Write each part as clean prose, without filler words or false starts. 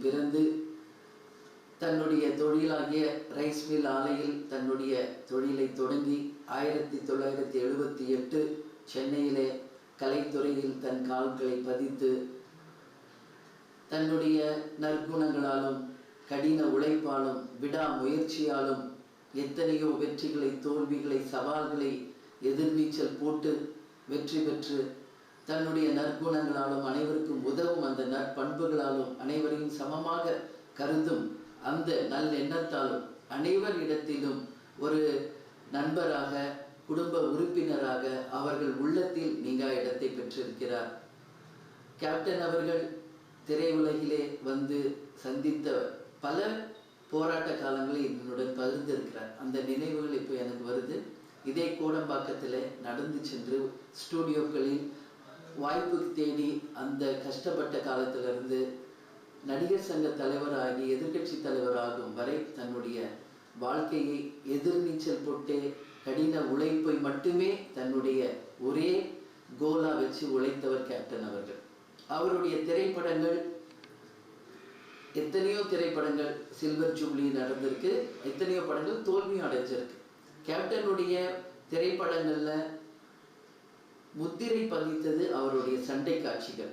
பிறந்து தன்னுடைய தொழிலாகிய rice mill ஆலையில் தன்னுடைய தொழிலை தொடங்கி 1978 சென்னையிலே கலைத்துறையில் தன் கால்களை பதித்து தன்னுடைய நற்குணங்களாலும் கடின உழைப்பாலும் விடாமுயற்சியாலும் எத்தனையோ வெற்றிகளை தோல்விகளை சவால்களை எதிர்நீச்சல் போட்டு வெற்றி பெற்று தன்னுடைய நற்குணங்களாலும் அனைவருக்கும் உதவும் அந்த நற்பண்புகளாலும் அனைவரையும் சமமாக கருதும் அந்த நல்லெண்ணத்தாலும் அனைவரிடத்திலும் ஒரு நண்பராக குடும்ப உறுப்பினராக அவர்கள் உள்ளத்தில் நீங்கா இடத்தை பெற்றிருக்கிறார். கேப்டன் அவர்கள் திரையுலகிலே வந்து சந்தித்த பல போராட்ட காலங்களை என்னுடன் பகிர்ந்திருக்கிறார். அந்த நினைவுகள் இப்போ எனக்கு வருது. இதே கோடம்பாக்கத்தில் நடந்து சென்று ஸ்டூடியோக்களில் வாய்ப்பு தேடி அந்த கஷ்டப்பட்ட காலத்திலிருந்து நடிகர் சங்க தலைவராகி எதிர்கட்சி தலைவராகும் வரை தன்னுடைய வாழ்க்கையை எதிர்நீச்சல் போட்டே கடின உழைப்பை மட்டுமே தன்னுடைய ஒரே கோலா வச்சு உழைத்தவர் கேப்டன் அவர்கள். அவருடைய திரைப்படங்கள் எத்தனையோ திரைப்படங்கள் சில்வர் ஜூப்ளி நடந்திருக்கு, எத்தனையோ படங்கள் தோல்வியும் அடைஞ்சிருக்கு. கேப்டனுடைய திரைப்படங்கள்ல முத்திரை பதித்தது அவருடைய சண்டை காட்சிகள்.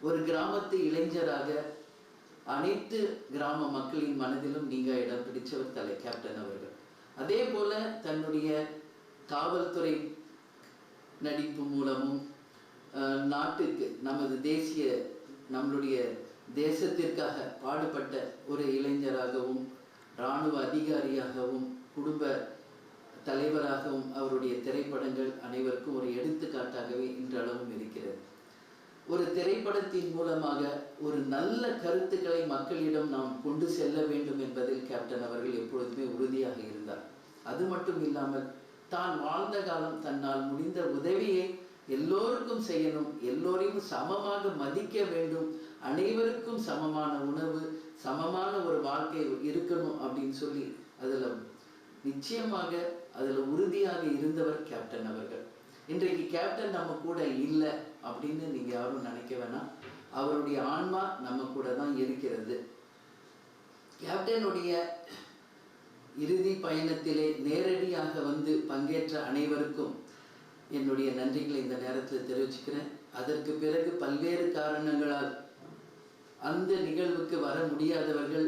ஒரு கிராமத்து இளைஞராக அனைத்து கிராம மக்களின் மனதிலும் நீங்க இடம் பிடிச்சவர் கேப்டன் அவர்கள். அதே போல தன்னுடைய காவல்துறை நடிப்பு மூலமும் நாட்டுக்கு நம்மளுடைய தேசத்திற்காக பாடுபட்ட ஒரு இளைஞராகவும் இராணுவ அதிகாரியாகவும் குடும்ப தலைவராகவும் அவருடைய திரைப்படங்கள் அனைவருக்கும் ஒரு எடுத்துக்காட்டாகவே இன்றளவும் இருக்கிறது. ஒரு திரைப்படத்தின் மூலமாக ஒரு நல்ல கருத்துக்களை மக்களிடம் நாம் கொண்டு செல்ல வேண்டும் என்பதில் கேப்டன் அவர்கள் எப்பொழுதுமே உறுதியாக இருந்தார். அது மட்டும் இல்லாமல் தான் வாழ்ந்த காலம் தன்னால் முடிந்த உதவியை எல்லோருக்கும் செய்யணும், எல்லோரையும் சமமாக மதிக்க வேண்டும், அனைவருக்கும் சமமான உணவு சமமான ஒரு வாழ்க்கை இருக்கணும் அப்படின்னு சொல்லி நிச்சயமாக உறுதியாக இருந்தவர் கேப்டன் அவர்கள். இன்றைக்கு கேப்டன் நம்ம கூட இல்லை அப்படின்னு நீங்க யாரும் நினைக்க வேணாம். அவருடைய ஆன்மா நம்ம கூட தான் இருக்கிறது. கேப்டனுடைய இறுதி பயணத்திலே நேரடியாக வந்து பங்கேற்ற அனைவருக்கும் என்னுடைய நன்றிகளை இந்த நேரத்தில் தெரிவிச்சுக்கிறேன். அதற்கு பிறகு பல்வேறு காரணங்களால் அந்த நிகழ்வுக்கு வர முடியாதவர்கள்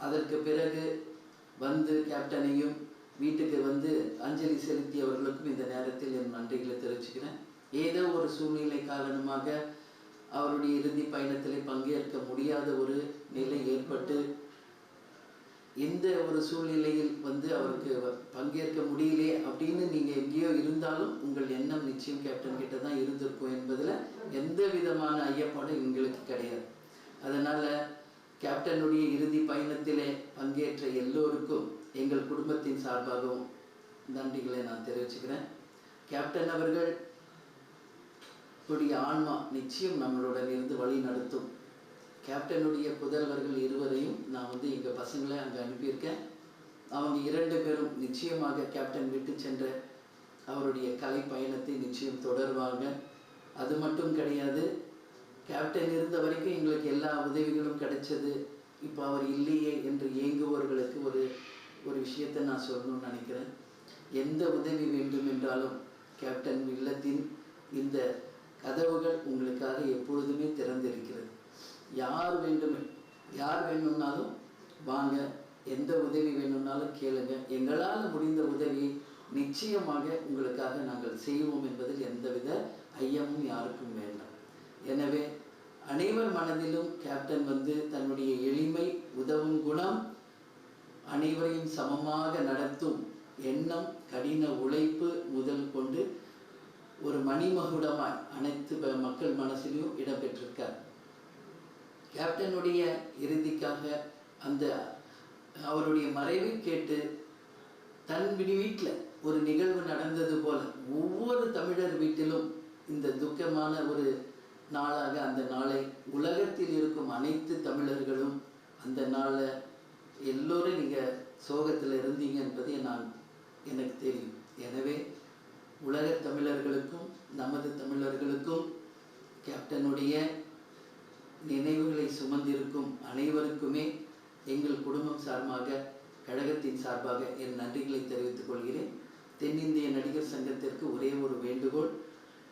அதற்கு பிறகு வந்து கேப்டனையும் வீட்டுக்கு வந்து அஞ்சலி செலுத்தியவர்களுக்கும் இந்த நேரத்தில் என் நன்றிகளை தெரிவிச்சுக்கிறேன். ஏதோ ஒரு சூழ்நிலை காரணமாக அவருடைய இறுதி பயணத்தில் பங்கேற்க முடியாத ஒரு நிலை ஏற்பட்டு இந்த ஒரு சூழ்நிலையில் வந்து அவருக்கு பங்கேற்க முடியலே அப்படின்னு நீங்கள் எங்கேயோ இருந்தாலும் உங்கள் எண்ணம் நிச்சயம் கேப்டன் கிட்ட தான் இருந்திருக்கும் என்பதில் எந்த விதமான ஐயப்பாடும் எங்களுக்கு கிடையாது. அதனால் கேப்டனுடைய இறுதி பயணத்திலே பங்கேற்ற எல்லோருக்கும் எங்கள் குடும்பத்தின் சார்பாகவும் நன்றிகளை நான் தெரிவிச்சுக்கிறேன். கேப்டன் அவர்கள் ஆன்மா நிச்சயம் நம்மளுடன் இருந்து வழி நடத்தும். கேப்டனுடைய புதல்வர்கள் இருவரையும் நான் வந்து எங்கள் பசங்களை அங்கே அனுப்பியிருக்கேன். அவங்க 2 பேரும் நிச்சயமாக கேப்டன் விட்டு சென்ற அவருடைய கலை பயணத்தை நிச்சயம் தொடர்வாங்க. அது மட்டும் கிடையாது, கேப்டன் இருந்த வரைக்கும் எங்களுக்கு எல்லா உதவிகளும் கிடைச்சது. இப்போ அவர் இல்லையே என்று ஏங்குபவர்களுக்கு ஒரு விஷயத்தை நான் சொல்லணும்னு நினைக்கிறேன். எந்த உதவி வேண்டும் என்றாலும் கேப்டன் இல்லத்தின் இந்த கதவுகள் உங்களுக்காக எப்பொழுதுமே திறந்திருக்கிறது. யார் வேணும்னாலும் வாங்க, எந்த உதவி வேணும்னாலும் கேளுங்க. எங்களால் முடிந்த உதவியை நிச்சயமாக உங்களுக்காக நாங்கள் செய்வோம் என்பதில் எந்தவித ஐயமும் யாருக்கும் வேண்டாம். எனவே அனைவர் மனதிலும் கேப்டன் வந்து தன்னுடைய எளிமை, உதவும் குணம், அனைவரையும் சமமாக நடத்தும் எண்ணம், கடின உழைப்பு முதல் கொண்டு ஒரு மணிமகுடமாய் அனைத்து மக்கள் மனசிலும் இடம்பெற்றிருக்கார். கேப்டனுடைய இறுதிக்காக அவருடைய மறைவை கேட்டு தன் வீட்டில் ஒரு நிகழ்வு நடந்தது போல ஒவ்வொரு தமிழர் வீட்டிலும் இந்த துக்கமான ஒரு நாளாக அந்த நாளை உலகத்தில் இருக்கும் அனைத்து தமிழர்களும் அந்த நாளை எல்லோரும் நீங்கள் சோகத்தில் இருந்தீங்க என்பதை எனக்கு தெரியும். எனவே உலக தமிழர்களுக்கும் நமது தமிழர்களுக்கும் கேப்டனுடைய நினைவுகளை சுமந்திருக்கும் குடும்பம் சார்பாக கழகத்தின் சார்பாக என் நன்றிகளை தெரிவித்துக் கொள்கிறேன். தென்னிந்திய நடிகர் சங்கத்திற்கு ஒரே ஒரு வேண்டுகோள்,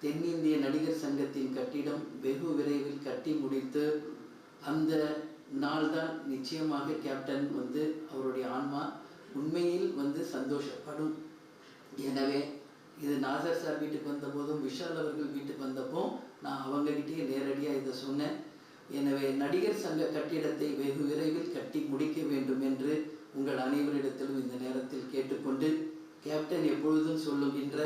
தென்னிந்திய நடிகர் சங்கத்தின் கட்டிடம் வெகு விரைவில் கட்டி முடித்து அந்த நாள்தான் நிச்சயமாக கேப்டன் அவருடைய ஆன்மா உண்மையில் சந்தோஷப்படும். எனவே இது நாசர் சார் வீட்டுக்கு வந்தபோதும் விஷால் அவர்கள் வீட்டுக்கு வந்தப்போ நான் அவங்ககிட்டயே நேரடியாக இதை சொன்னேன். எனவே நடிகர் சங்க கட்டிடத்தை வெகு விரைவில் கட்டி முடிக்க வேண்டும் என்று உங்கள் அனைவரிடத்திலும் இந்த நேரத்தில் கேட்டுக்கொண்டு, கேப்டன் எப்பொழுதும் சொல்லுகின்ற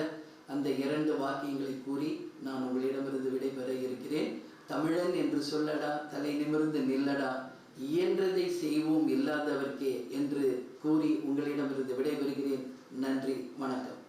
அந்த 2 வாக்கியங்களை கூறி நான் உங்களிடமிருந்து விடைபெற இருக்கிறேன். தமிழன் என்று சொல்லடா, தலை நிமிர்ந்து நில்லடா, இயன்றதை செய்வோம் இல்லாதவர்க்கே என்று கூறி உங்களிடமிருந்து விடைபெறுகிறேன். நன்றி, வணக்கம்.